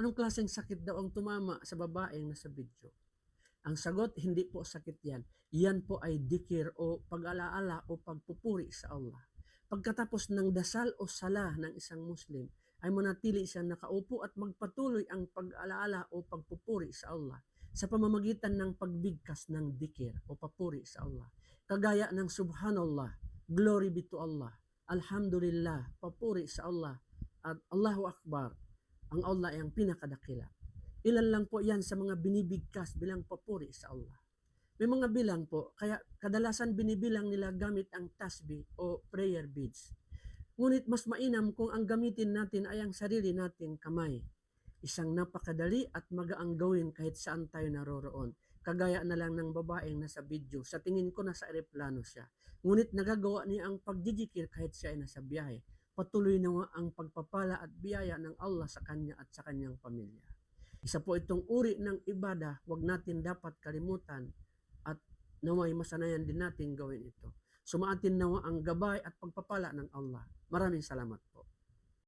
Anong klaseng sakit daw ang tumama sa babaeng nasa video? Ang sagot, hindi po sakit yan. Yan po ay dikir o pag-alaala o pagpupuri sa Allah. Pagkatapos ng dasal o sala ng isang Muslim, ay manatili siyang nakaupo at magpatuloy ang pag-alaala o pagpupuri sa Allah sa pamamagitan ng pagbigkas ng dikir o papuri sa Allah. Kagaya ng Subhanallah, glory be to Allah, Alhamdulillah, papuri sa Allah, at Allahu Akbar, ang Allah ay ang pinakadakila. Ilan lang po yan sa mga binibigkas bilang papuri sa Allah. May mga bilang po, kaya kadalasan binibilang nila gamit ang tasbih o prayer beads. Ngunit mas mainam kung ang gamitin natin ay ang sarili nating kamay. Isang napakadali at magaang gawin kahit saan tayo naroroon. Kagaya na lang ng babaeng nasa video, sa tingin ko nasa eroplano siya. Ngunit nagagawa niya ang pagdidikir kahit siya ay nasa biyahe. Patuloy na ang pagpapala at biyaya ng Allah sa kanya at sa kanyang pamilya. Isa po itong uri ng ibada, huwag natin dapat kalimutan at naway masanayan din natin gawin ito. Sumaatin nawa ang gabay at pagpapala ng Allah. Maraming salamat.